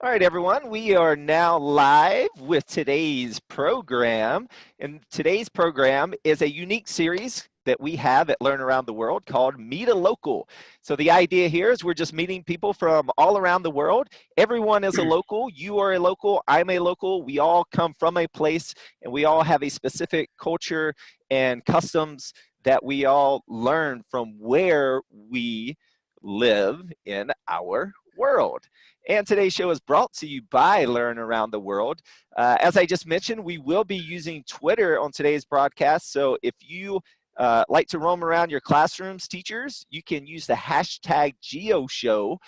All right, everyone, we are now live with today's program. And today's program is a unique series that we have at Learn Around the World called Meet a Local. So the idea here is we're just meeting people from all around the world. Everyone is a local. You are a local. I'm a local. We all come from a place, and we all have a specific culture and customs that we all learn from where we live in our world. And today's show is brought to you by Learn Around the World. As I just mentioned, we will be using Twitter on today's broadcast. So if you like to roam around your classrooms, teachers, you can use the hashtag GeoShow.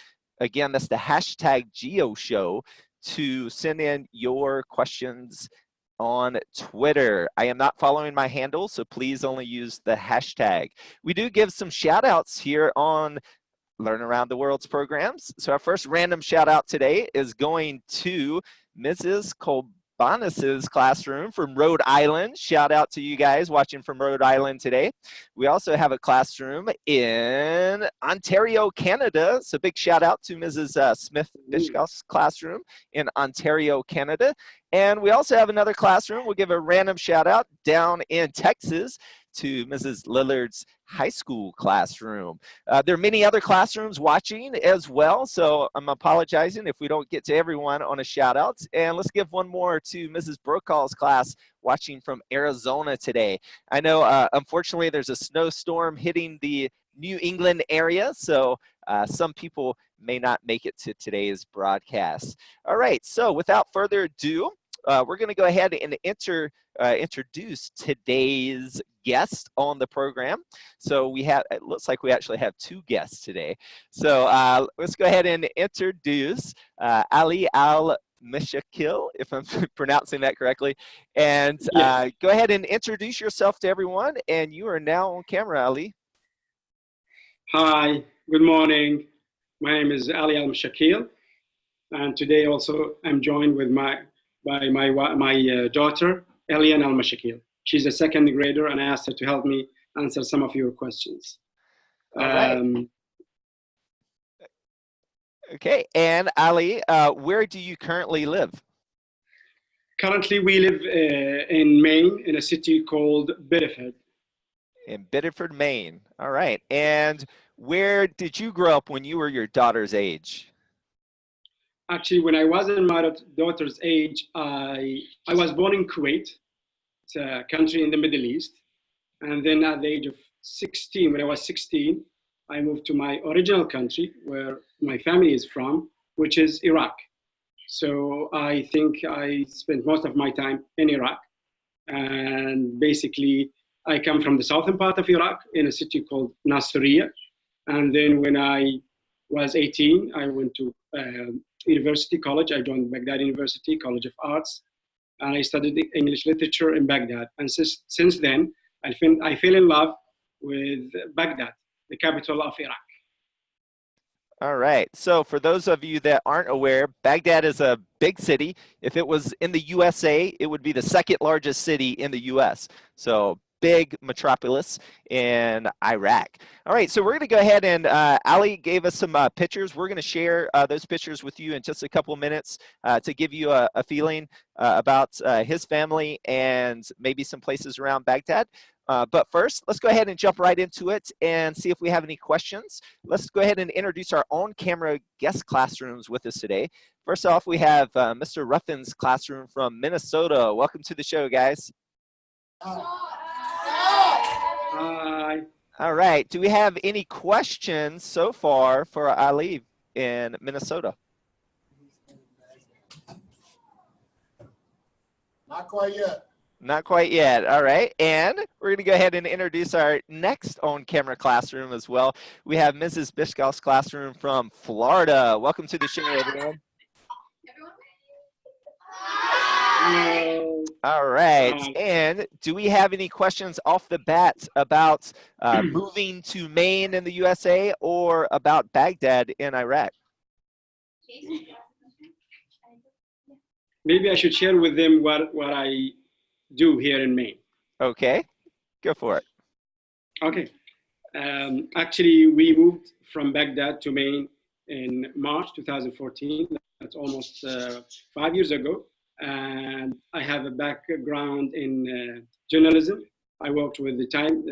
Again, that's the hashtag GeoShow to send in your questions on Twitter. I am not following my handle, so please only use the hashtag. We do give some shout outs here on Learn Around the World's programs. So our first random shout out today is going to Mrs. Colbanis's classroom from Rhode Island. Shout out to you guys watching from Rhode Island today. We also have a classroom in Ontario, Canada. So big shout out to Mrs. Smith-Bishkoff's classroom in Ontario, Canada. And we also have another classroom. We'll give a random shout out down in Texas to Mrs. Lillard's high school classroom. There are many other classrooms watching as well, so I'm apologizing if we don't get to everyone on a shout out. And let's give one more to Mrs. Brokaw's class watching from Arizona today. I know, unfortunately, there's a snowstorm hitting the New England area, so some people may not make it to today's broadcast. All right, so without further ado, we're going to go ahead and introduce today's guest on the program. So it looks like we actually have two guests today. So let's go ahead and introduce Ali Al-Mshakheel, if I'm pronouncing that correctly. And Yes. go ahead and introduce yourself to everyone. And you are now on camera, Ali. Hi, good morning. My name is Ali Al-Mshakheel, and today also I'm joined with my daughter, Elian Al-Mshakheel. She's a second grader, and I asked her to help me answer some of your questions. All right. Okay, and Ali, where do you currently live? Currently, we live in Maine, in a city called Biddeford. In Biddeford, Maine. All right. And where did you grow up when you were your daughter's age? Actually, when I was in my daughter's age, I was born in Kuwait. It's a country in the Middle East. And then at the age of 16, when I was 16, I moved to my original country where my family is from, which is Iraq. So I think I spent most of my time in Iraq. And basically, I come from the southern part of Iraq in a city called Nasiriyah. And then when I was 18, I went to university college. I joined Baghdad University College of Arts, and I studied English literature in Baghdad. And since then, I fell in love with Baghdad, the capital of Iraq. All right. So for those of you that aren't aware, Baghdad is a big city. If it was in the USA, it would be the second largest city in the US. So big metropolis in Iraq. All right, so we're going to go ahead and Ali gave us some pictures. We're going to share those pictures with you in just a couple minutes to give you a feeling about his family and maybe some places around Baghdad. But first, let's go ahead and jump right into it and see if we have any questions. Let's go ahead and introduce our on-camera guest classrooms with us today. First off, we have Mr. Ruffin's classroom from Minnesota. Welcome to the show, guys. Hi. All right. Do we have any questions so far for Ali in Minnesota? Not quite yet. Not quite yet. All right. And we're going to go ahead and introduce our next on-camera classroom as well. We have Mrs. Bishkoff's classroom from Florida. Welcome to the show, everyone. All right. And do we have any questions off the bat about moving to Maine in the USA or about Baghdad in Iraq? Maybe I should share with them what I do here in Maine. Okay, go for it. Okay. Actually, we moved from Baghdad to Maine in March 2014. That's almost 5 years ago. And I have a background in journalism. I worked with the Time.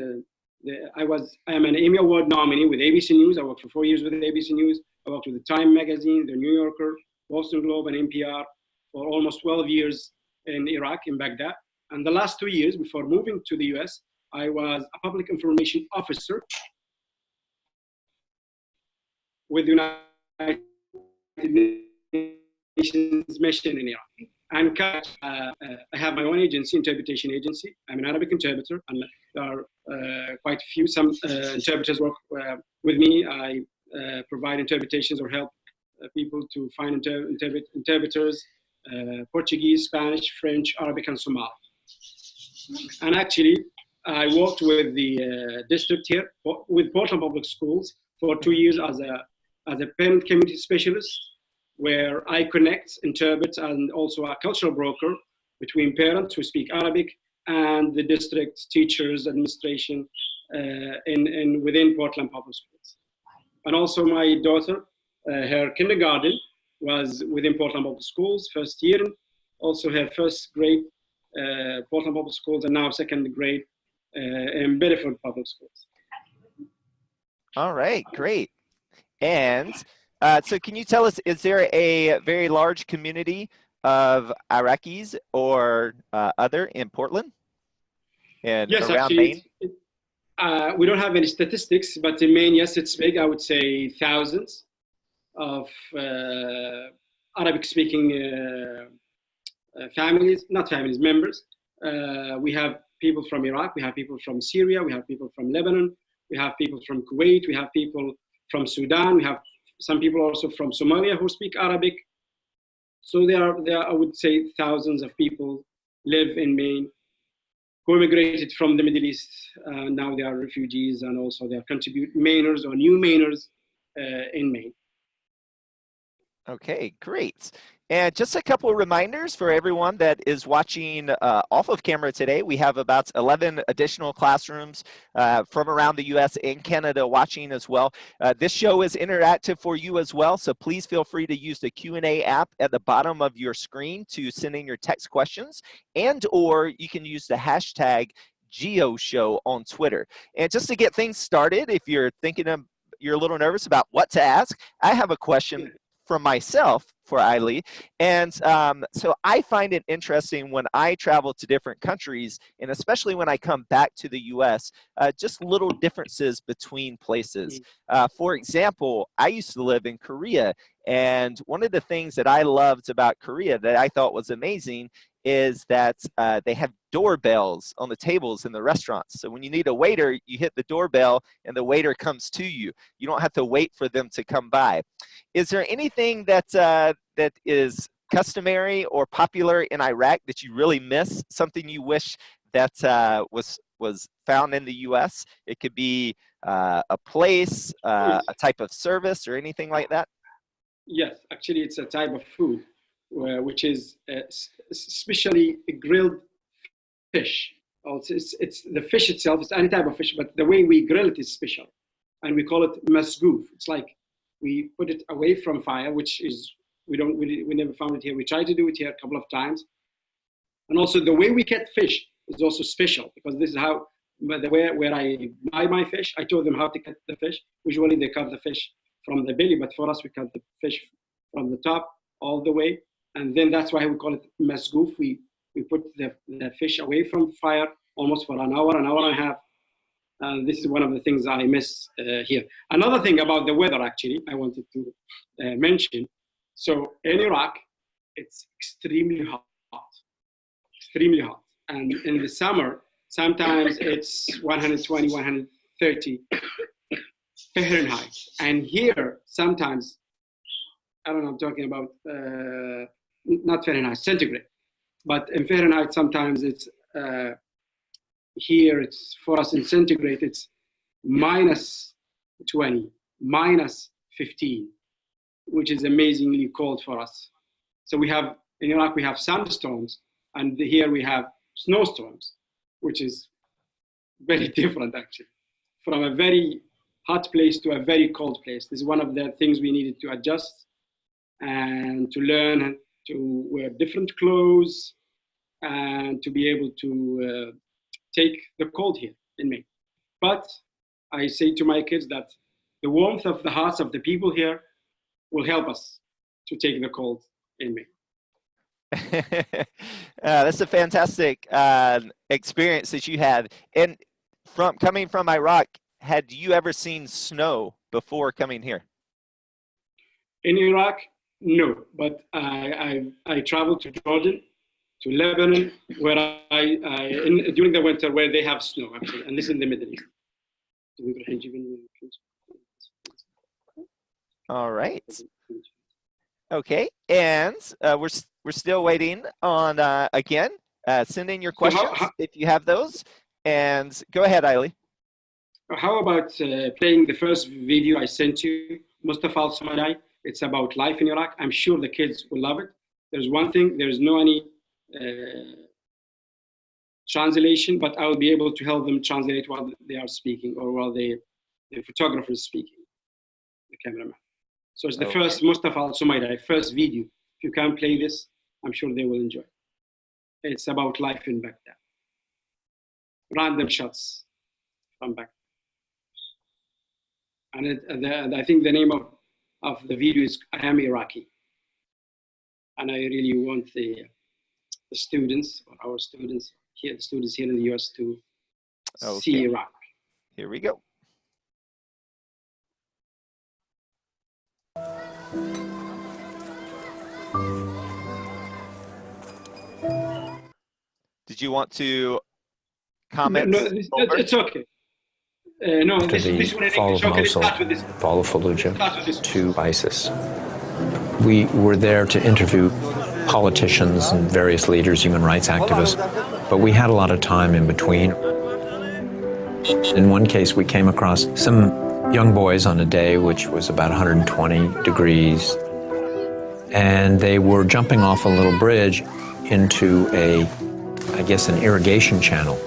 I am an Emmy Award nominee with ABC News. I worked for 4 years with ABC News. I worked with the Time magazine, the New Yorker, Boston Globe, and NPR for almost 12 years in Iraq, in Baghdad. And the last 2 years before moving to the US, I was a public information officer with the United Nations mission in Iraq. And I have my own agency, interpretation agency. I'm an Arabic interpreter, and there are quite a few. Some interpreters work with me. I provide interpretations or help people to find interpreters, Portuguese, Spanish, French, Arabic, and Somali. And actually, I worked with the district here, with Portland Public Schools, for 2 years as a parent community specialist, where I connect, interpret, and also a cultural broker between parents who speak Arabic and the district teachers, administration within Portland Public Schools. And also my daughter, her kindergarten was within Portland Public Schools, first year, also her first grade Portland Public Schools, and now second grade in Bedford Public Schools. All right, great. And so can you tell us, is there a very large community of Iraqis or other in Portland and yes, around actually, Maine? We don't have any statistics, but in Maine, yes, it's big. I would say thousands of Arabic-speaking families, not families, members. We have people from Iraq, we have people from Syria, we have people from Lebanon, we have people from Kuwait, we have people from Sudan, we have some people also from Somalia who speak Arabic. So there are, I would say, thousands of people live in Maine who immigrated from the Middle East. Now they are refugees, and also they are Mainers or new Mainers in Maine. Okay, great. And just a couple of reminders for everyone that is watching off of camera today. We have about 11 additional classrooms from around the US and Canada watching as well. This show is interactive for you as well, so please feel free to use the Q&A app at the bottom of your screen to send in your text questions, and or you can use the hashtag GeoShow on Twitter. And just to get things started, if you're thinking you're a little nervous about what to ask, I have a question from myself for Aili. And so I find it interesting when I travel to different countries, and especially when I come back to the US, just little differences between places. For example, I used to live in Korea, and one of the things that I loved about Korea that I thought was amazing is that they have doorbells on the tables in the restaurants. So when you need a waiter, you hit the doorbell and the waiter comes to you. You don't have to wait for them to come by. Is there anything that that is customary or popular in Iraq that you really miss? Something you wish that was found in the U.S.? It could be a place, a type of service, or anything like that. Yes, actually, it's a type of food which is especially grilled fish. It's the fish itself. It's any type of fish, but the way we grill it is special, and we call it masgoof. It's like we put it away from fire, which is we never found it here. We tried to do it here a couple of times, and also the way we cut fish is also special, because this is how the way where I buy my fish. I told them how to cut the fish. Usually they cut the fish from the belly, but for us we cut the fish from the top all the way, and then that's why we call it masgoof. We put the fish away from fire almost for an hour and a half. This is one of the things I miss here. Another thing about the weather, actually, I wanted to mention. So in Iraq, it's extremely hot, and in the summer, sometimes it's 120, 130 Fahrenheit, and here sometimes, I don't know, I'm talking about not Fahrenheit, centigrade. But in Fahrenheit, sometimes it's here. It's for us in centigrade. It's minus 20, minus 15, which is amazingly cold for us. So we have in Iraq we have sandstorms, and here we have snowstorms, which is very different actually, from a very hot place to a very cold place. This is one of the things we needed to adjust and to learn to wear different clothes and to be able to take the cold here in May. But I say to my kids that the warmth of the hearts of the people here will help us to take the cold in May. That's a fantastic experience that you had. And from coming from Iraq, had you ever seen snow before coming here? In Iraq, no, but I traveled to Jordan, to Lebanon, where during the winter where they have snow actually, and this is in the Middle East. All right. Okay, and we're still waiting on again. Send in your questions if you have those, and go ahead, Ailey. How about playing the first video I sent you, Mustafa Al-Sumarai? It's about life in Iraq. I'm sure the kids will love it. There's one thing, there's no any translation, but I will be able to help them translate while they are speaking or while the photographer is speaking, the cameraman. So it's the first Mustafa Al-Sumarai, first video. If you can play this, I'm sure they will enjoy. It's about life in Baghdad. Random shots from Baghdad. And I think the name of the video is I Am Iraqi. And I really want the students, or our students here, the students here in the US to see Iraq. Here we go. Did you want to comment? No, it's okay. No, this one in English. Okay, let's start with this. Fall of Fallujah to ISIS. We were there to interview politicians and various leaders, human rights activists, but we had a lot of time in between. In one case, we came across some young boys on a day which was about 120 degrees, and they were jumping off a little bridge into an irrigation channel.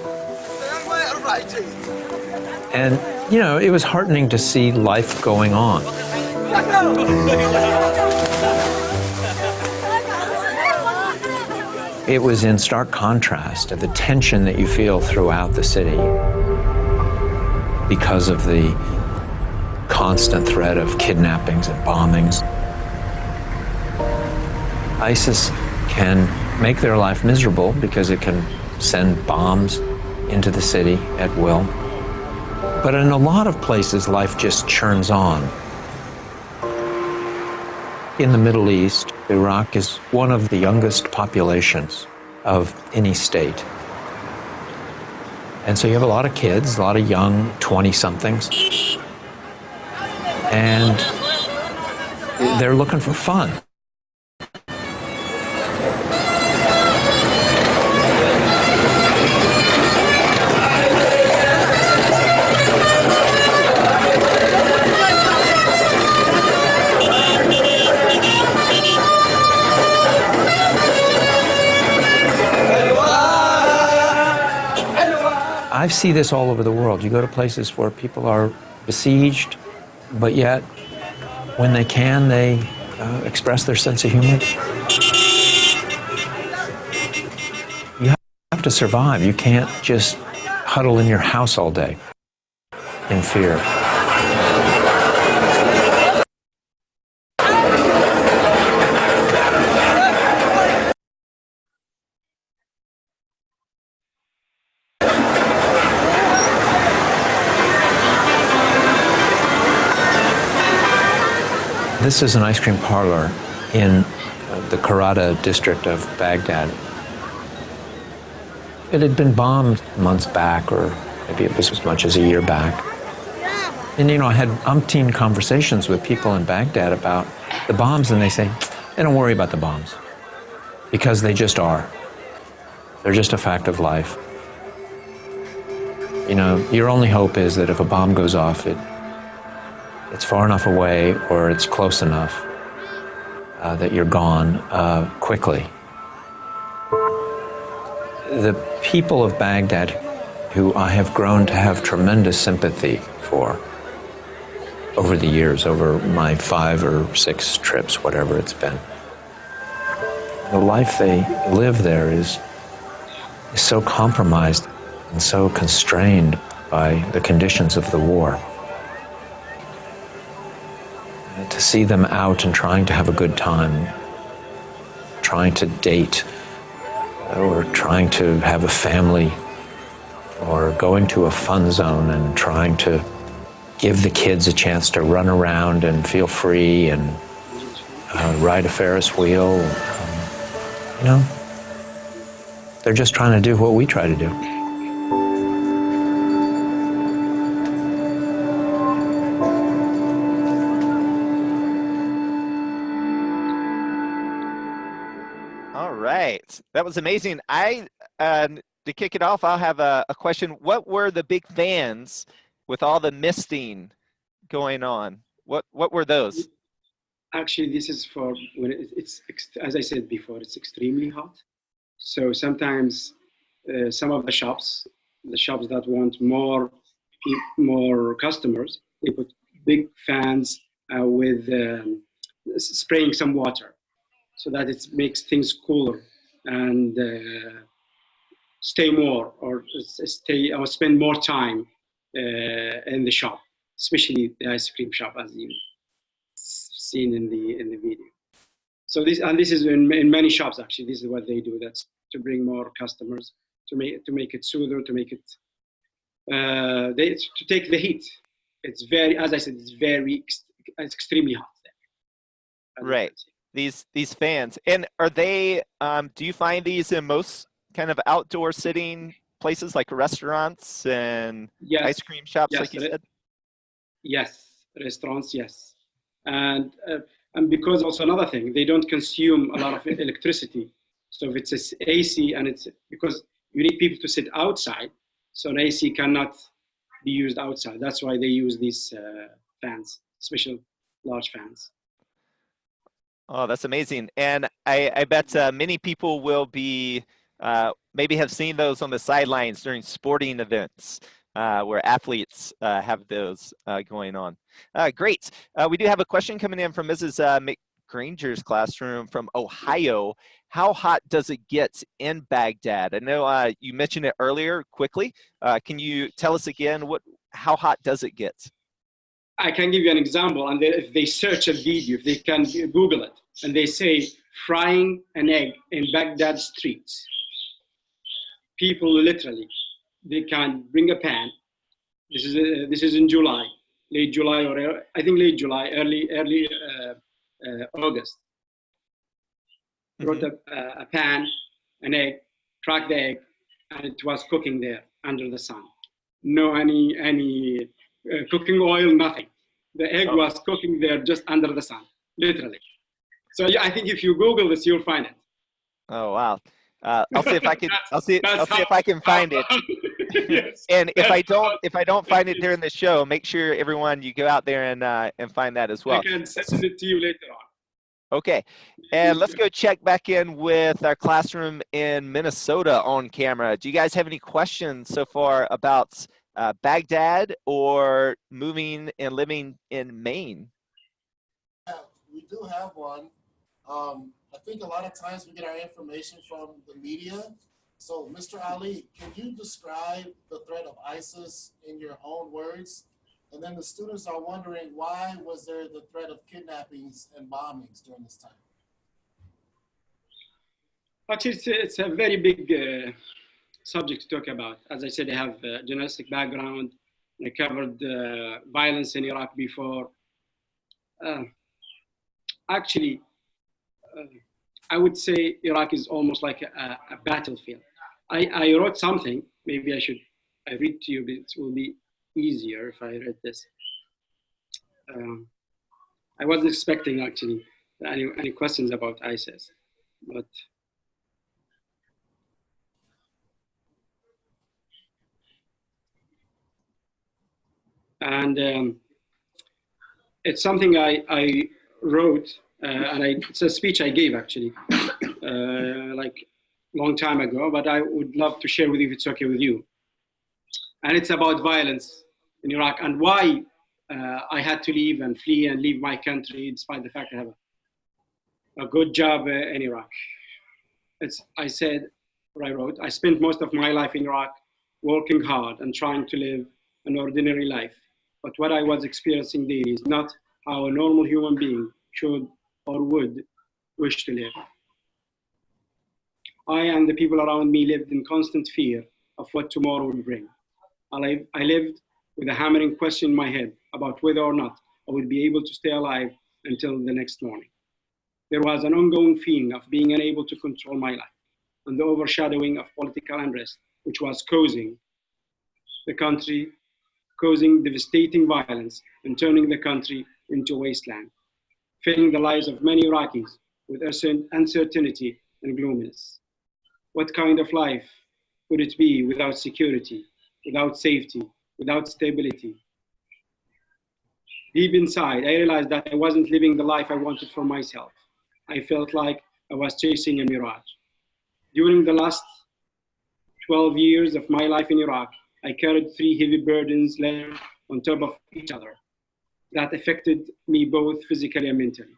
And, you know, it was heartening to see life going on. It was in stark contrast to the tension that you feel throughout the city because of the constant threat of kidnappings and bombings. ISIS can make their life miserable because it can send bombs into the city at will. But in a lot of places, life just churns on. In the Middle East, Iraq is one of the youngest populations of any state. And so you have a lot of kids, a lot of young 20-somethings, and they're looking for fun. I see this all over the world. You go to places where people are besieged, but yet when they can, they express their sense of humor. You have to survive. You can't just huddle in your house all day in fear. This is an ice cream parlor in the Karada district of Baghdad. It had been bombed months back, or maybe it was as much as a year back. And, you know, I had umpteen conversations with people in Baghdad about the bombs, and they say, hey, don't worry about the bombs, because they just are. They're just a fact of life. You know, your only hope is that if a bomb goes off, it's far enough away or it's close enough that you're gone quickly. The people of Baghdad, who I have grown to have tremendous sympathy for, over the years, over my 5 or 6 trips, whatever it's been. The life they live there is so compromised and so constrained by the conditions of the war. To see them out and trying to have a good time, trying to date, or trying to have a family, or going to a fun zone and trying to give the kids a chance to run around and feel free and ride a Ferris wheel. You know, they're just trying to do what we try to do. All right, that was amazing. To kick it off, I'll have a question. What were the big fans with all the misting going on? What were those? Actually, this is for when it's, as I said before, it's extremely hot. So sometimes some of the shops that want more customers, they put big fans with spraying some water, so that it makes things cooler and stay more or spend more time in the shop, especially the ice cream shop, as you've seen in the video. So this is in many shops actually. This is what they do. That's to bring more customers, to make it soother, to make it to take the heat. It's very, as I said, it's extremely hot there. Right. These fans, and are they? Do you find these in most kind of outdoor sitting places like restaurants and ice cream shops, like you said? Yes, restaurants, yes, and because also another thing, they don't consume a lot of electricity. So if it's AC, and it's because you need people to sit outside, so an AC cannot be used outside. That's why they use these fans, special large fans. Oh, that's amazing. And I bet many people will be maybe have seen those on the sidelines during sporting events where athletes have those going on. Great. We do have a question coming in from Mrs. McGranger's classroom from Ohio. How hot does it get in Baghdad? I know you mentioned it earlier quickly. Can you tell us again how hot does it get? I can give you an example, and if they search a video, if they can Google it, and they say frying an egg in Baghdad streets, people literally, they can bring a pan. This is in July, late July, or I think late July, early August. Brought a pan, an egg, cracked the egg, and it was cooking there under the sun. No any cooking oil, nothing. The egg was cooking there just under the sun, literally. So yeah, I think if you Google this, you'll find it. Oh wow! I'll see if I can. I'll see if I can find it. Yes. And if I don't find it during the show, make sure everyone you go out there and find that as well. I can send it to you later on. Okay, and let's go check back in with our classroom in Minnesota on camera. Do you guys have any questions so far about Baghdad or moving and living in Maine? Yeah, we do have one. I think a lot of times we get our information from the media. So, Mr. Ali, can you describe the threat of ISIS in your own words? And then the students are wondering, why was there the threat of kidnappings and bombings during this time? Actually, it's a very big subject to talk about. As I said, I have a journalistic background. I covered violence in Iraq before. Actually, I would say Iraq is almost like a battlefield. I wrote something, maybe I read to you, but it will be easier if I read this. I wasn't expecting actually any questions about ISIS, but and it's something I wrote, and it's a speech I gave actually, like long time ago, but I would love to share with you if it's okay with you. And it's about violence in Iraq and why I had to leave and flee and leave my country, despite the fact I have a good job in Iraq. I said, or I wrote, I spent most of my life in Iraq working hard and trying to live an ordinary life. But what I was experiencing daily is not how a normal human being should or would wish to live. I and the people around me lived in constant fear of what tomorrow would bring. I lived with a hammering question in my head about whether or not I would be able to stay alive until the next morning. There was an ongoing feeling of being unable to control my life and the overshadowing of political unrest, which was causing the country, causing devastating violence and turning the country into a wasteland, filling the lives of many Iraqis with uncertainty and gloominess. What kind of life would it be without security, without safety, without stability? Deep inside, I realized that I wasn't living the life I wanted for myself. I felt like I was chasing a mirage. During the last 12 years of my life in Iraq, I carried 3 heavy burdens layered on top of each other that affected me both physically and mentally.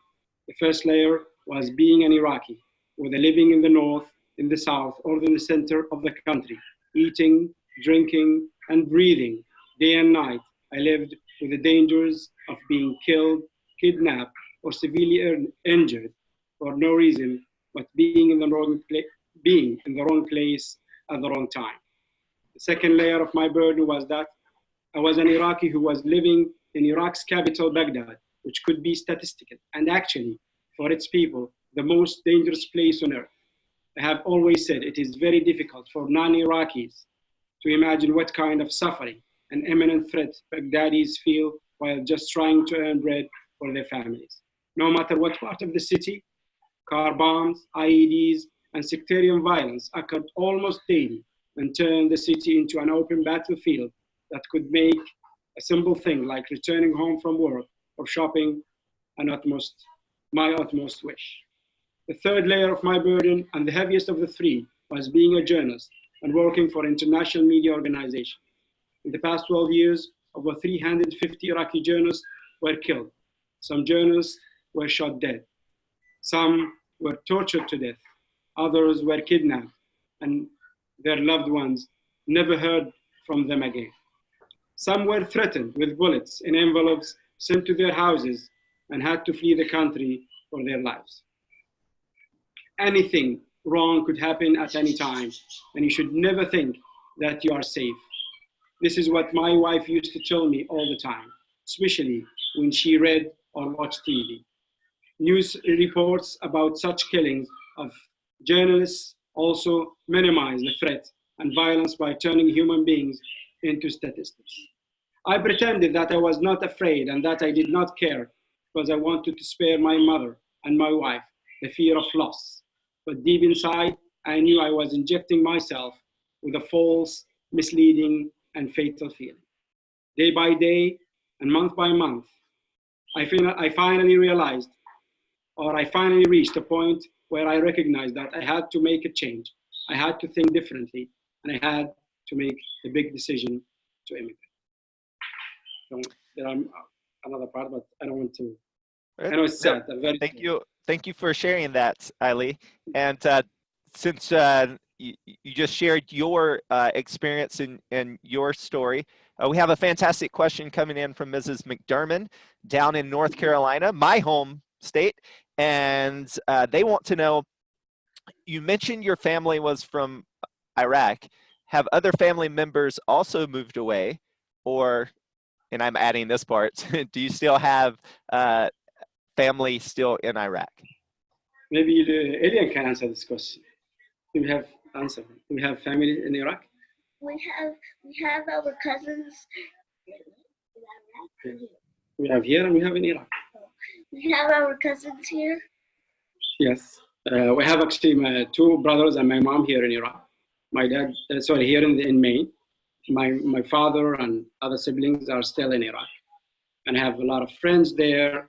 The first layer was being an Iraqi, whether living in the north, in the south, or in the center of the country, eating, drinking, and breathing day and night. I lived with the dangers of being killed, kidnapped, or severely injured for no reason but being in the wrong place at the wrong time. The second layer of my burden was that I was an Iraqi who was living in Iraq's capital, Baghdad, which could be statistical and actually, for its people, the most dangerous place on earth. I have always said it is very difficult for non-Iraqis to imagine what kind of suffering and imminent threat Baghdadis feel while just trying to earn bread for their families. No matter what part of the city, car bombs, IEDs, and sectarian violence occurred almost daily and turned the city into an open battlefield that could make a simple thing like returning home from work or shopping my utmost wish. The third layer of my burden, and the heaviest of the 3, was being a journalist and working for international media organizations. In the past 12 years, over 350 Iraqi journalists were killed. Some journalists were shot dead. Some were tortured to death. Others were kidnapped, and their loved ones never heard from them again. Some were threatened with bullets in envelopes sent to their houses and had to flee the country for their lives. Anything wrong could happen at any time, and you should never think that you are safe. This is what my wife used to tell me all the time, especially when she read or watched TV. News reports about such killings of journalists also minimize the threat and violence by turning human beings into statistics. I pretended that I was not afraid and that I did not care because I wanted to spare my mother and my wife the fear of loss. But deep inside, I knew I was injecting myself with a false, misleading, and fatal feeling. Day by day and month by month, I finally realized, or I finally reached a point where I recognized that I had to make a change. I had to think differently, and I had to make the big decision to immigrate. So there are another part, but I don't want to. I know it's sad. Thank you. Thank you for sharing that, Ali. And since you just shared your experience and your story, we have a fantastic question coming in from Mrs. McDermott down in North Carolina, my home state. And they want to know, you mentioned your family was from Iraq. Have other family members also moved away? Or, and I'm adding this part, do you still have family still in Iraq? Maybe Elian can answer this question. Do we have answer? Do we have family in Iraq? We have our cousins in Iraq. We have here and we have in Iraq. We have our cousins here. Yes. We have actually my 2 brothers and my mom here in Iraq. My dad, here in Maine. My father and other siblings are still in Iraq. And I have a lot of friends there.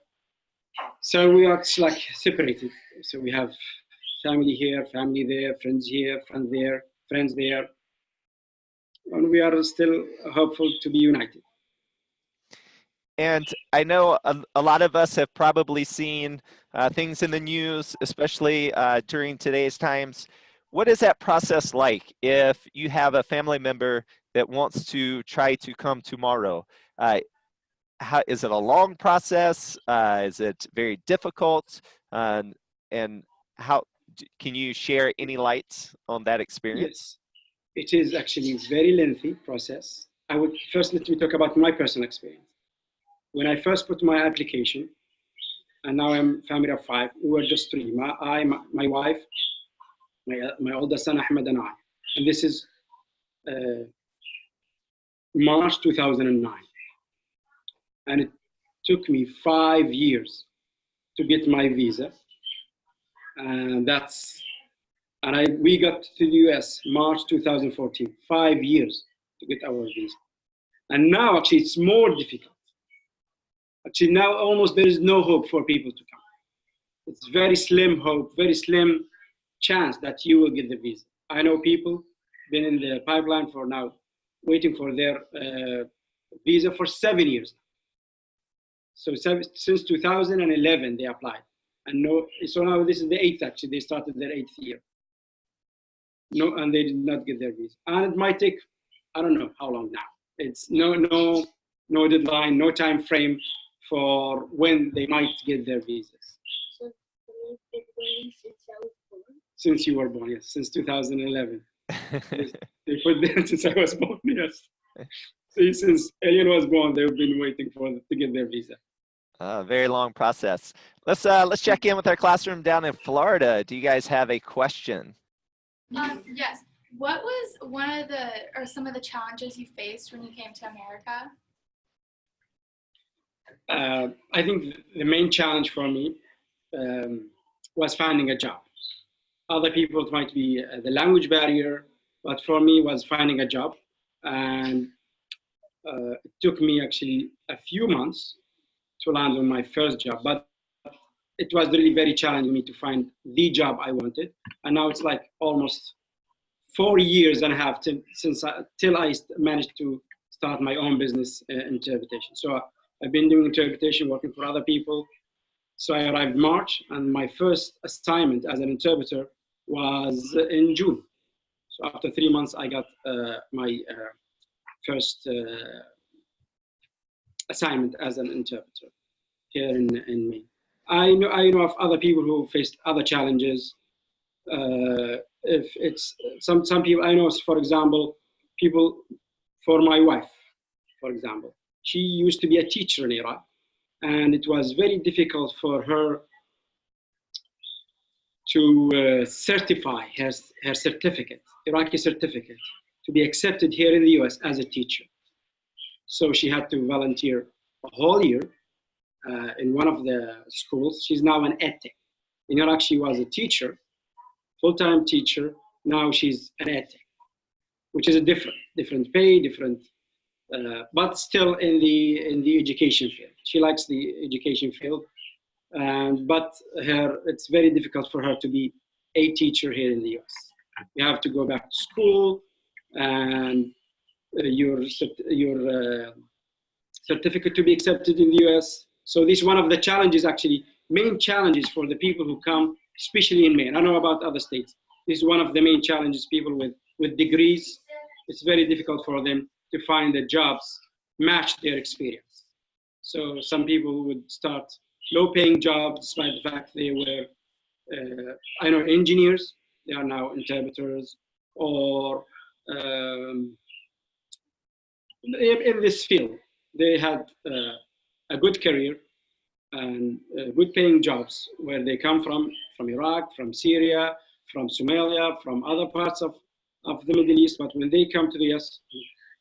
So we are like separated. So we have family here, family there, friends here, friends there, friends there. And we are still hopeful to be united. And I know a lot of us have probably seen things in the news, especially during today's times. What is that process like if you have a family member that wants to try to come tomorrow? How, is it a long process? Is it very difficult? And how can you share any lights on that experience? Yes, it is actually a very lengthy process. I would first let me talk about my personal experience. When I first put my application, and now I'm family of five, we were just three. My wife, my older son Ahmed, and I. And this is March 2009. And it took me 5 years to get my visa. And we got to the US March 2014, 5 years to get our visa. And now actually it's more difficult. Actually now almost there is no hope for people to come. It's very slim hope, very slim chance that you will get the visa. I know people been in the pipeline for now, waiting for their visa for 7 years. So since 2011 they applied, and so now this is the eighth. Actually, they started their 8th year. No, and they did not get their visa, and it might take, I don't know how long now. It's no deadline, no time frame for when they might get their visas. So we've been waiting since I was born? Since you were born, yes, since 2011. They put there since I was born, yes. See, since Alien was born, they've been waiting to get their visa. Very long process. Let's check in with our classroom down in Florida. Do you guys have a question? Yes. What was some of the challenges you faced when you came to America? I think the main challenge for me was finding a job. Other people, it might be the language barrier, but for me, it was finding a job. And it took me actually a few months to land on my first job, but it was really very challenging me to find the job I wanted. And now it's like almost 4 years and a half till I managed to start my own business interpretation. So I've been doing interpretation, working for other people. So I arrived March, and my first assignment as an interpreter was in June. So after 3 months, I got my first assignment as an interpreter here in Maine. I know of other people who faced other challenges. If it's some people I know, for example, for my wife, for example, she used to be a teacher in Iraq, and it was very difficult for her to certify her certificate, Iraqi certificate, to be accepted here in the US as a teacher. So she had to volunteer a whole year in one of the schools. She's now an EdTech. In Iraq, she was a teacher, full-time teacher. Now she's an EdTech, which is a different pay, but still in the education field. She likes the education field, but it's very difficult for her to be a teacher here in the US. You have to go back to school, and your certificate to be accepted in the US. So this is one of the challenges, actually, main challenges for the people who come, especially in Maine. I don't know about other states. This is one of the main challenges. People with degrees, it's very difficult for them to find the jobs match their experience. So some people would start low-paying jobs despite the fact they were, I know, engineers. They are now interpreters, or in this field, they had a good career and good paying jobs where they come from Iraq, from Syria, from Somalia, from other parts of the Middle East. But when they come to the US,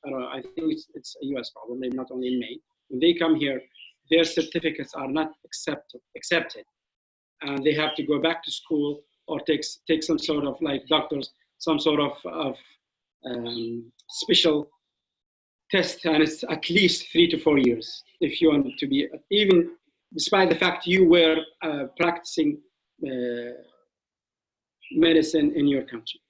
I think it's a US problem, maybe not only in Maine. When they come here, their certificates are not accepted. And they have to go back to school or take some sort of, like doctors, some sort of special test, and it's at least 3 to 4 years if you want to be, even despite the fact you were practicing medicine in your country.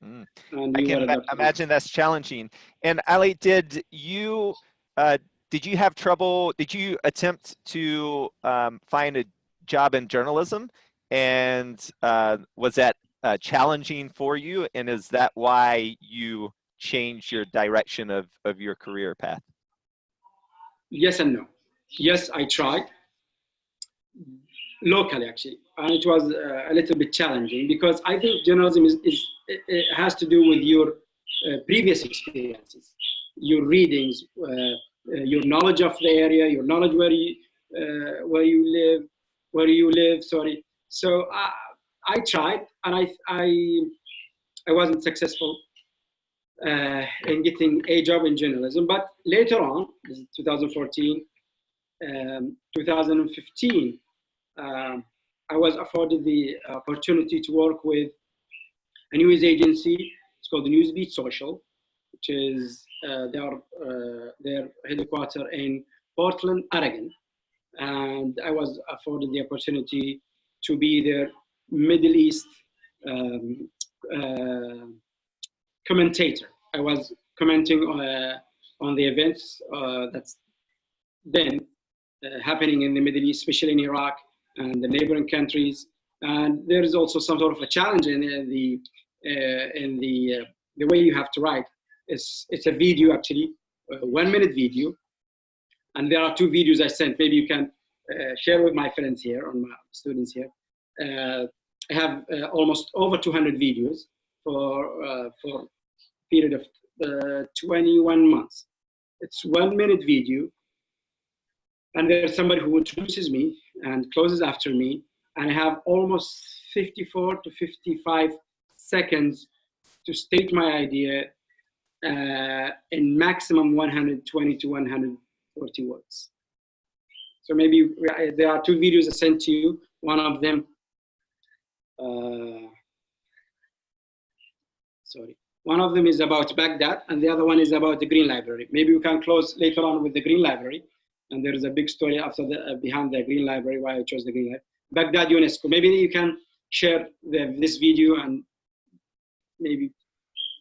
I can imagine that's challenging. And Ali, did you did you have trouble? Did you attempt to find a job in journalism? And was that challenging for you? And is that why you changed your direction of your career path? Yes and no. Yes, I tried locally actually, and it was a little bit challenging because I think journalism it has to do with your previous experiences, your readings, your knowledge of the area, your knowledge where you live. Sorry. So I tried, and I wasn't successful in getting a job in journalism. But later on, 2014, 2015, I was afforded the opportunity to work with a news agency. It's called the Newsbeat Social, which is their headquarters in Portland, Oregon. And I was afforded the opportunity to be their Middle East commentator. I was commenting on the events that's then happening in the Middle East, especially in Iraq and the neighboring countries. And there is also some sort of a challenge in the way you have to write. It's a video actually, a 1 minute video. And there are 2 videos I sent. Maybe you can share with my friends here, or my students here. I have almost over 200 videos for a period of 21 months. It's 1 minute video. And there's somebody who introduces me and closes after me. And I have almost 54 to 55 seconds to state my idea in maximum 120 to 140 words. So maybe there are 2 videos I sent to you. One of them, one of them is about Baghdad, and the other one is about the Green Library. Maybe we can close later on with the Green Library. And there is a big story after behind the Green Library, why I chose the Green Library. Baghdad UNESCO. Maybe you can share this video, and maybe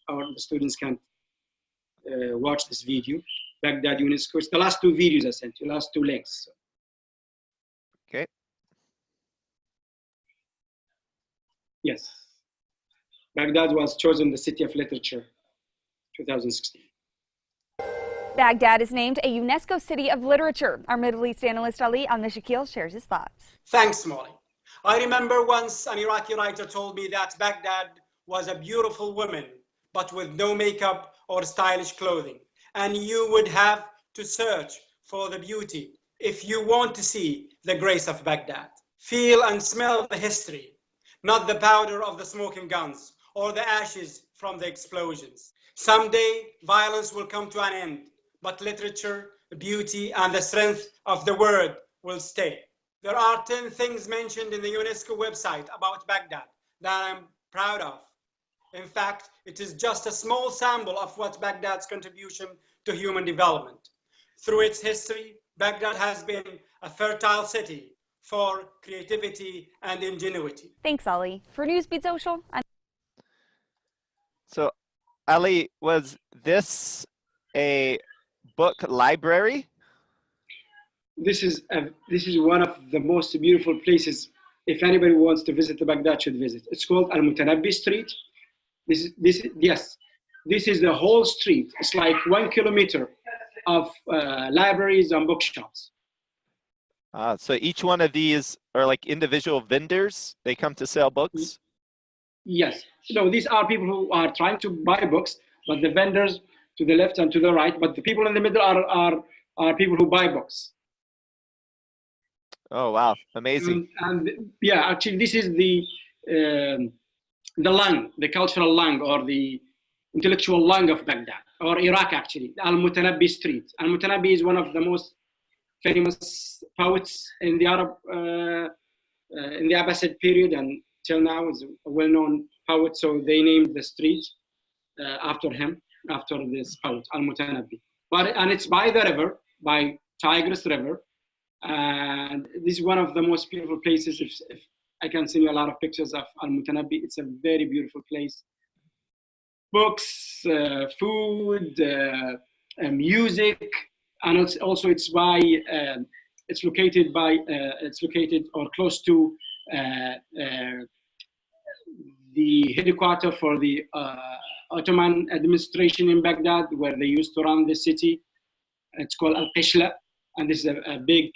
our students can watch this video. Baghdad UNESCO. It's the last 2 videos I sent you, last 2 links. Okay. Yes. Baghdad was chosen the City of Literature, 2016. Baghdad is named a UNESCO City of Literature. Our Middle East analyst Ali Al-Mshakheel shares his thoughts. Thanks, Molly. I remember once an Iraqi writer told me that Baghdad was a beautiful woman, but with no makeup or stylish clothing. And you would have to search for the beauty if you want to see the grace of Baghdad. Feel and smell the history, not the powder of the smoking guns or the ashes from the explosions. Someday, violence will come to an end, but literature, beauty, and the strength of the word will stay. There are 10 things mentioned in the UNESCO website about Baghdad that I'm proud of. In fact, it is just a small sample of what Baghdad's contribution to human development. Through its history, Baghdad has been a fertile city for creativity and ingenuity. Thanks, Ali. For Newsbeat Social, So, Ali, was this a book library? This is one of the most beautiful places. If anybody wants to visit Baghdad, should visit. It's called Al-Mshakheel Street. This is the whole street. It's like 1 kilometer of libraries and bookshops. So each one of these are like individual vendors. They come to sell books. Yes. No, these are people who are trying to buy books, but the vendors to the left and to the right, but the people in the middle are people who buy books. Oh, wow. Amazing. And yeah, actually, this is the lung, the cultural lung, or the intellectual lung of Baghdad, or Iraq, actually. Al-Mshakheel Street. Al-Mshakheel is one of the most famous poets in the Arab, in the Abbasid period, and till now is a well-known poet. So they named the street after him, after this poet, Al-Mshakheel. And it's by the river, by Tigris River. And this is one of the most beautiful places. If I can send you a lot of pictures of Al-Mshakheel. It's a very beautiful place. Books, food, music, and it's also it's located or close to the headquarters for the Ottoman administration in Baghdad, where they used to run the city. It's called Al-Qishla, and this is a big,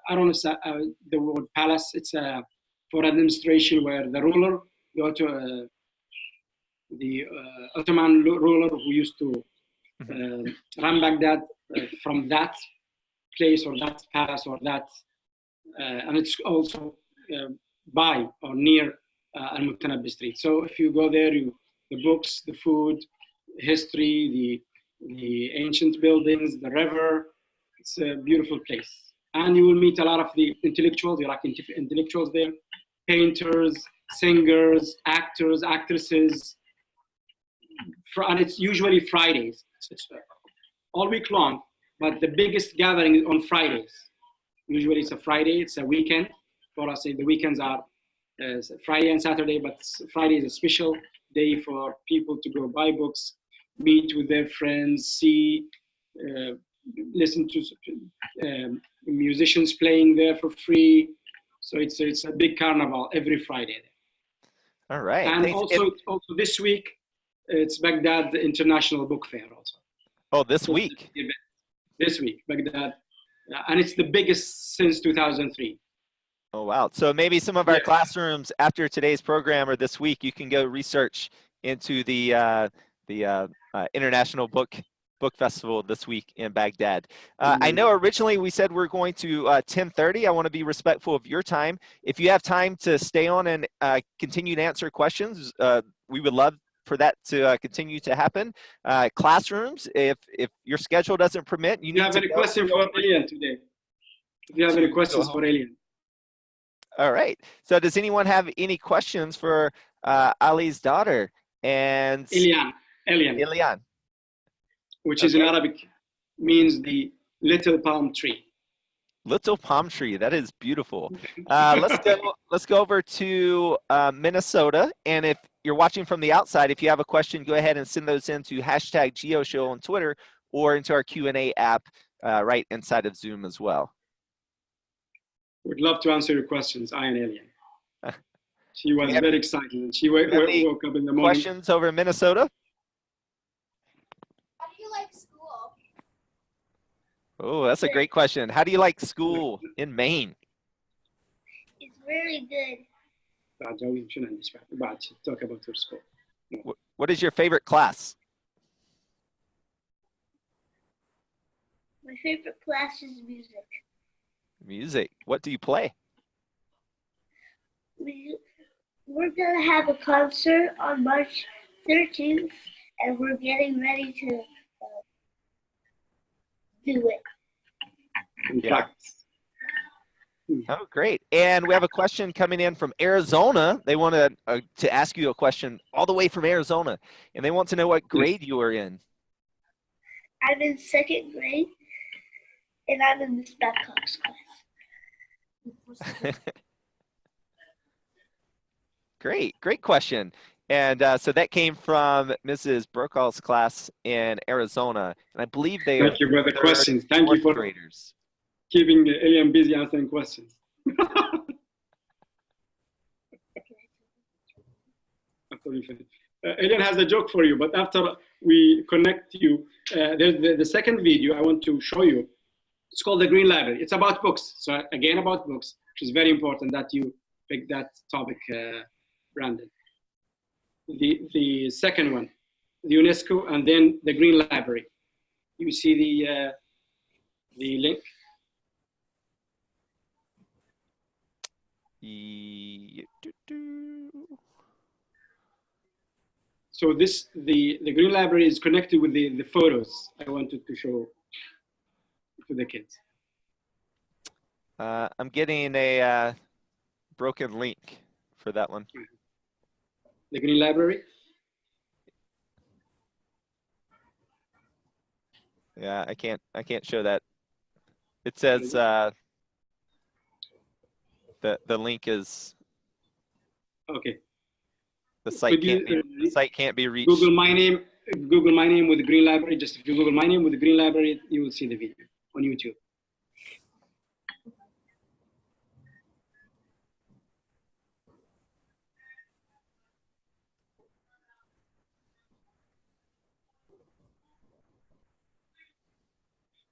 I don't know the word palace. It's for administration where the ruler, the Ottoman ruler who used to run Baghdad from that place or that palace or that, and it's also by or near Al-Mutanabbi Street. So if you go there, the books, the food, history, the ancient buildings, the river, it's a beautiful place. And you will meet a lot of the intellectuals, Iraqi intellectuals there, painters, singers, actors, actresses, and it's usually Fridays. It's all week long, but the biggest gathering is on Fridays. Usually it's a Friday, it's a weekend. For us, the weekends are Friday and Saturday, but Friday is a special day for people to go buy books, meet with their friends, see, listen to musicians playing there for free. So it's a big carnival every Friday. All right. And also this week, it's Baghdad International Book Fair also. Oh, this week? This week, Baghdad. And it's the biggest since 2003. Oh, wow. So maybe some of our classrooms after today's program or this week, you can go research into the International Book Festival this week in Baghdad. I know originally we said we're going to 10:30. I want to be respectful of your time. If you have time to stay on and continue to answer questions, we would love for that to continue to happen. Classrooms, if your schedule doesn't permit, you have any question for Elian today? If you have any questions for Elian. All right. So does anyone have any questions for Ali's daughter and Elian, which is in Arabic means the little palm tree. Little palm tree. That is beautiful. Let's go over to Minnesota. And if you're watching from the outside, if you have a question, go ahead and send those into #GeoShow on Twitter or into our Q&A app right inside of Zoom as well. Would love to answer your questions, I and Elian. She was very excited. She woke up in the morning. Questions over in Minnesota? How do you like school? Oh, that's a great question. How do you like school in Maine? It's very good. Talk about your school. What is your favorite class? My favorite class is music. Music. What do you play? We're going to have a concert on March 13th, and we're getting ready to do it. Yeah. Oh, great. And we have a question coming in from Arizona. They want to ask you a question all the way from Arizona, and they want to know what grade you are in. I'm in 2nd grade, and I'm in Miss Babcock's class. Great question. And so that came from Mrs. Brokaw's class in Arizona, and I believe they Thank you for the questions. Thank you for graders. Keeping Elian busy answering questions. Elian has a joke for you, but after we connect you, there's the second video I want to show you. It's called The Green Library. It's about books. So again, about books, which is very important that you pick that topic, Brandon. The second one, the UNESCO, and then the Green Library. You see the link? So the Green Library is connected with the photos I wanted to show to the kids. I'm getting a broken link for that one. The Green Library? Yeah, I can't show that. It says the link is okay. The site can't be reached. Google my name, Google my name with the Green Library. Just if you Google my name with the Green Library, you will see the video on YouTube.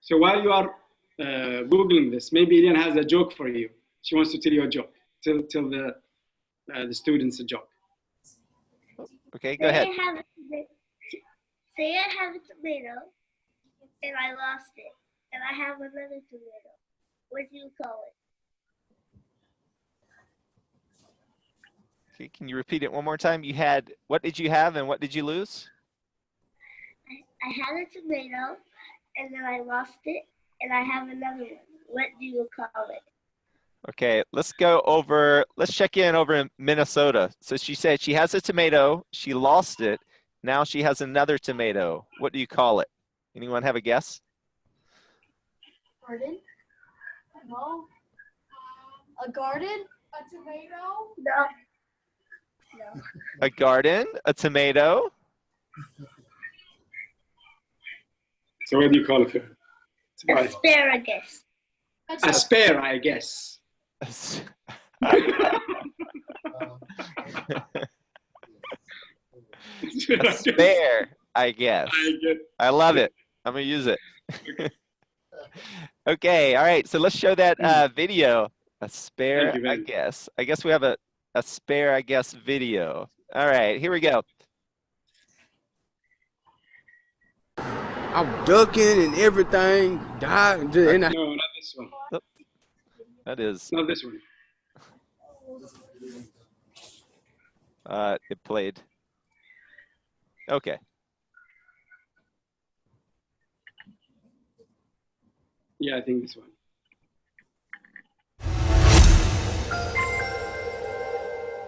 So while you are Googling this, maybe Elian has a joke for you. She wants to tell you a joke. Tell the students a joke. Okay, go ahead. Say I have a tomato and I lost it, and I have another tomato. What do you call it? Okay, can you repeat it one more time? You had, what did you have and what did you lose? I had a tomato and then I lost it, and I have another one. What do you call it? Okay, let's check in over in Minnesota. So she said she has a tomato, she lost it, now she has another tomato. What do you call it? Anyone have a guess? Garden? No. A garden? A tomato? No. A garden, a tomato. So what do you call it? Asparagus. A spare, I guess. A spare, I guess. I love it. I'm gonna use it. Okay, all right. So let's show that video. A spare, I guess. I guess we have a spare, I guess, video. All right, here we go. I'm ducking and everything. No, not this one. Oh, that is. Not this one. It played. Okay. Yeah, I think this one.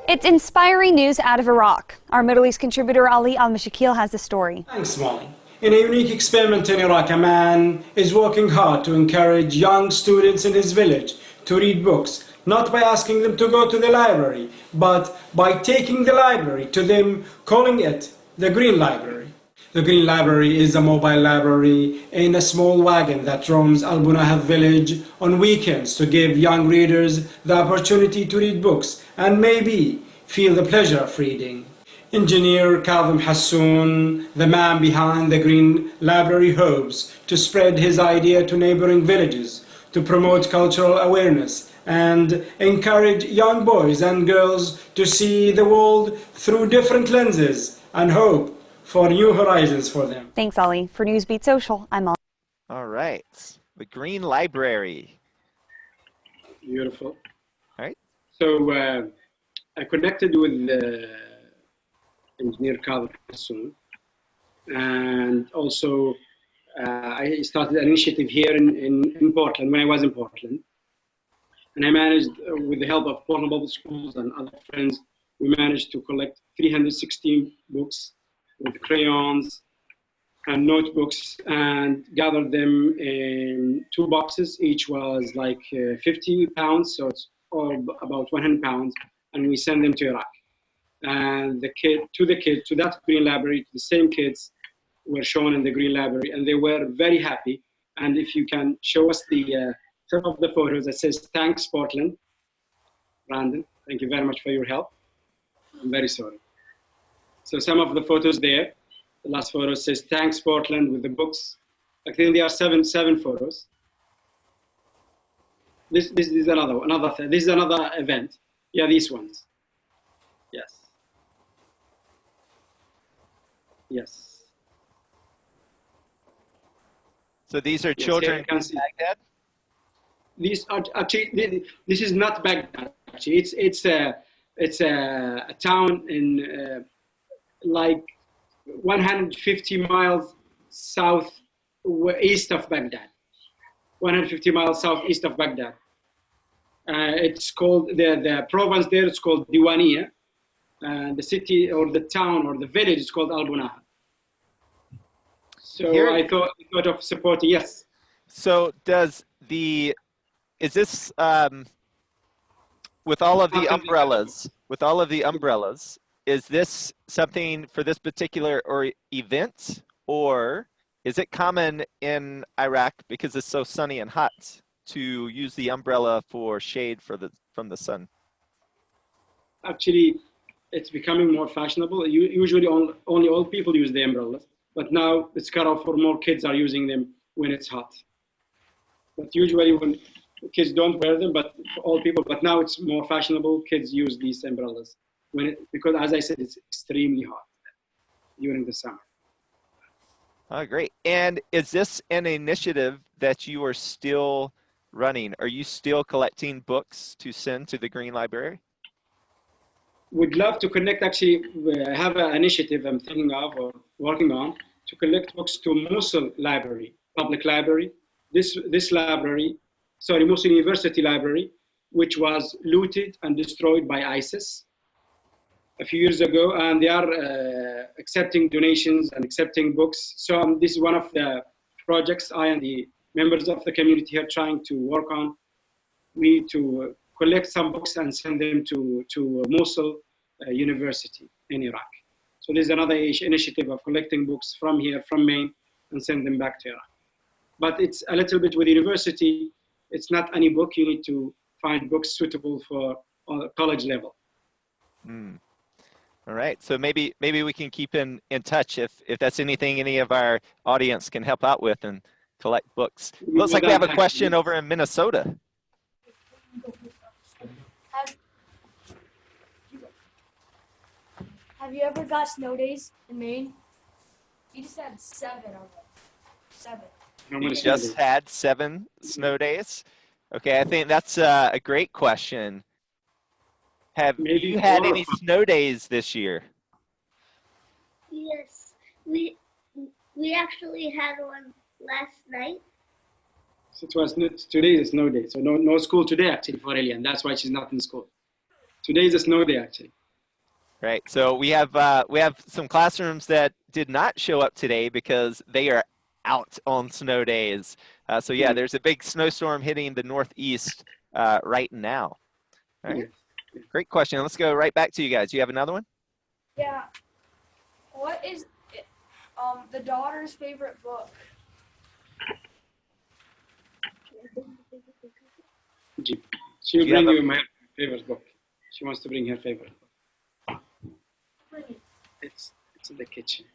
It's inspiring news out of Iraq. Our Middle East contributor Ali Al-Mshakheel has the story. Thanks, Molly. In a unique experiment in Iraq, a man is working hard to encourage young students in his village to read books, not by asking them to go to the library, but by taking the library to them, calling it the Green Library. The Green Library is a mobile library in a small wagon that roams Al-Bunahab village on weekends to give young readers the opportunity to read books and maybe feel the pleasure of reading. Engineer Kazim Hassoun, the man behind the Green Library, hopes to spread his idea to neighboring villages to promote cultural awareness and encourage young boys and girls to see the world through different lenses and hope for new horizons for them. Thanks, Ali. For Newsbeat Social, I'm on. All right, the Green Library. Beautiful. All right. So I connected with Engineer Kazim Hassoun, and also I started an initiative here in Portland when I was in Portland, and I managed, with the help of Portland Public Schools and other friends, we managed to collect 316 books with crayons and notebooks and gathered them in 2 boxes. Each was like 50 pounds, so it's all about 100 pounds, and we sent them to Iraq. And to that Green Library, the same kids were shown in the Green Library, and they were very happy. And if you can show us some of the photos that says, "Thanks, Portland." Brandon, thank you very much for your help. I'm very sorry. So some of the photos there, the last photo says, "Thanks, Portland," with the books. I think there are seven photos. This is another one, this is another event. Yeah, these ones. Yes. Yes. So these are children in Baghdad? These are actually, this is not Baghdad. Actually, it's a town in like 150 miles east of Baghdad. 150 miles southeast of Baghdad. It's called, the province there is called Diwaniyah. The city or the town or the village is called Al-Bunahab. So I thought of supporting, yes. So is this, with all of the umbrellas, is this something for this particular or event, or is it common in Iraq because it's so sunny and hot to use the umbrella for shade from the sun? Actually, it's becoming more fashionable. Usually only old people use the umbrellas, but now it's cut off for more kids are using them when it's hot. But usually when kids don't wear them, but for old people, but now it's more fashionable. Kids use these umbrellas because as I said, it's extremely hot during the summer. Oh, great. And is this an initiative that you are still running? Are you still collecting books to send to the Green Library? Would love to connect, actually, I have an initiative I'm thinking of or working on to collect books to Mosul Library, public library. This library, sorry, Mosul University Library, which was looted and destroyed by ISIS a few years ago, and they are accepting donations and accepting books. So this is one of the projects I and the members of the community are trying to work on. We need to collect some books and send them to Mosul University in Iraq. So there's another initiative of collecting books from here, from Maine, and send them back to Iraq. But it's a little bit with university, it's not any book. You need to find books suitable for college level. All right, so maybe we can keep in touch if that's anything any of our audience can help out with and collect books. Looks like we have a question over in Minnesota. Have you ever got snow days in Maine? You just had 7 of them. 7. You just had 7 snow days? Okay, I think that's a great question. Have you had any snow days this year? Yes, we actually had one last night. So today is a snow day, so no school today actually for Elian. That's why she's not in school. Today is a snow day actually. Right. So we have some classrooms that did not show up today because they are out on snow days. So yeah, there's a big snowstorm hitting the Northeast right now. All right. Great question. Let's go right back to you guys. You have another one? Yeah. What is the daughter's favorite book? She'll bring you my favorite book. She wants to bring her favorite book. It's in the kitchen.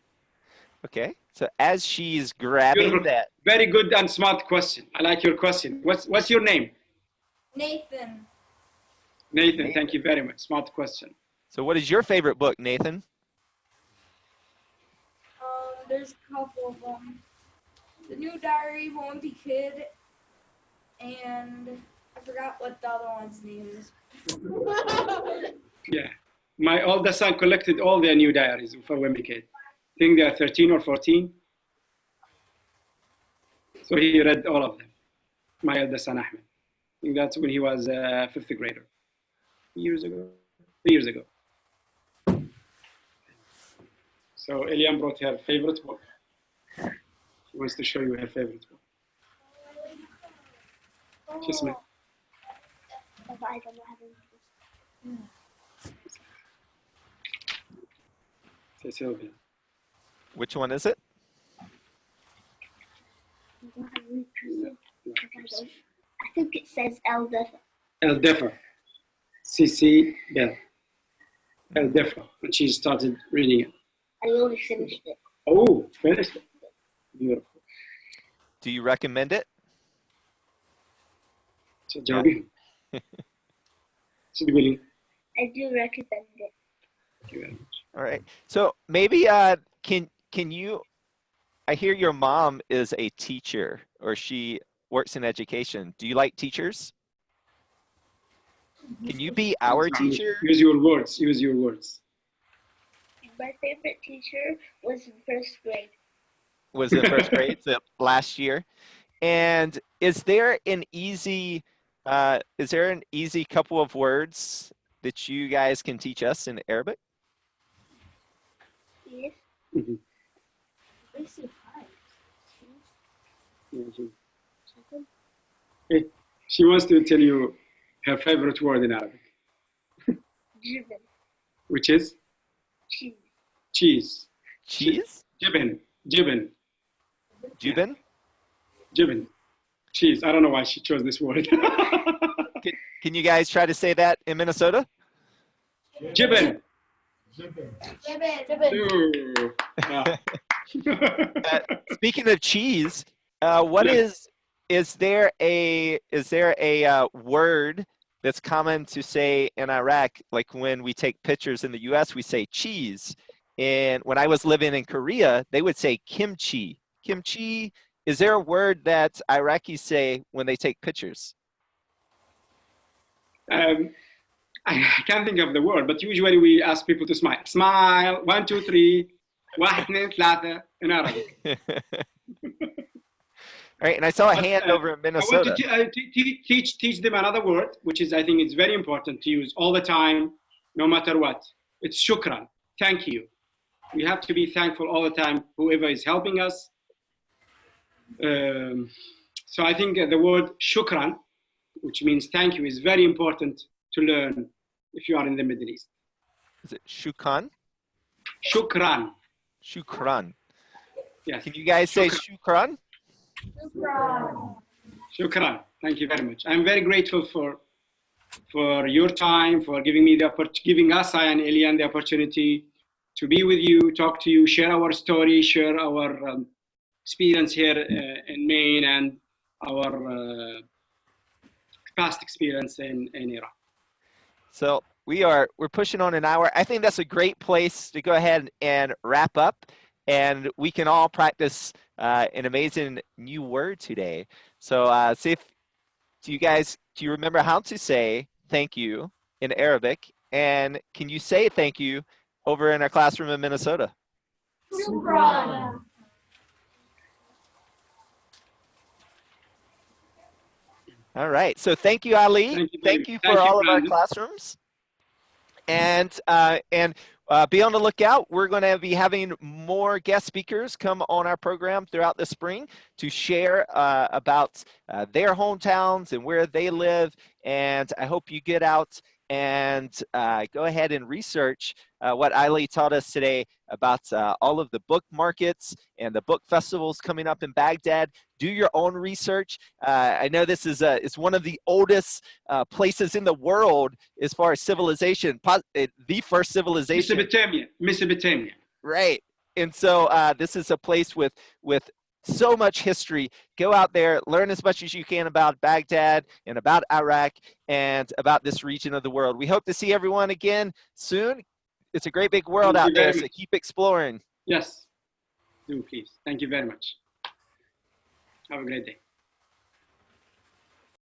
Okay. So as she's grabbing that. Very good and smart question. I like your question. What's your name? Nathan. Nathan, thank you very much. Smart question. So what is your favorite book, Nathan? There's a couple of them. The New Diary of a Wimpy Kid, and I forgot what the other one's name is. Yeah. My oldest son collected all their new diaries for Wimpy Kid. I think they are 13 or 14. So he read all of them. My eldest son, Ahmed. I think that's when he was a 5th grader. 3 years ago. So Elian brought her favorite book. She wants to show you her favorite book. Kiss me. Say Sylvia. Which one is it? I think it says El Defa. El Defa. C.C. Bell. El Defa. And she started reading it. I only finished it. Oh, finished it. Beautiful. Do you recommend it? So, Joby. I do recommend it. Thank you very much. All right. So maybe can you? I hear your mom is a teacher, or she works in education. Do you like teachers? Can you be our teacher? Use your words. Use your words. My favorite teacher was in 1st grade. Was in 1st grade, so last year. And is there an easy couple of words that you guys can teach us in Arabic? Yes. Mm-hmm. She wants to tell you her favorite word in Arabic. Driven. Which is? Cheese. Cheese? Jibin. Jibin. Jubin? Jibin. Cheese. I don't know why she chose this word. Can you guys try to say that in Minnesota? Jibin. Ribbon. Speaking of cheese, what is there a word that's common to say in Iraq? Like when we take pictures in the U.S., we say cheese. And when I was living in Korea, they would say kimchi. Kimchi. Is there a word that Iraqis say when they take pictures? I can't think of the word, but usually we ask people to smile. Smile. 1, 2, 3. 1, 2, 3 in Arabic. All right, and I saw a hand over in Minnesota. I want to teach them another word, which is, I think it's very important to use all the time, no matter what. It's shukran. Thank you. We have to be thankful all the time, whoever is helping us. So I think the word shukran, which means thank you, is very important to learn if you are in the Middle East. Is it shukran? Shukran. Shukran. Yes. Can you guys say shukran? Shukran. Thank you very much. I'm very grateful for your time, for giving us, I and Elian, the opportunity to be with you, talk to you, share our story, share our experience here in Maine and our past experience in Iraq. So we're pushing on an hour. I think that's a great place to go ahead and wrap up, and we can all practice an amazing new word today. So do you remember how to say thank you in Arabic? And can you say thank you over in our classroom in Minnesota? Shukran. All right. So thank you, Ali. Thank you for all of our classrooms. And be on the lookout. We're going to be having more guest speakers come on our program throughout the spring to share about their hometowns and where they live. And I hope you get out and go ahead and research what Ailey taught us today about all of the book markets and the book festivals coming up in Baghdad. Do your own research. I know this is it's one of the oldest places in the world as far as civilization, the first civilization. Mesopotamia. Right. And so this is a place with so much history. Go out there, learn as much as you can about Baghdad and about Iraq and about this region of the world. We hope to see everyone again soon. It's a great big world out there, so keep exploring. Yes, do please. Thank you very much. Have a great day.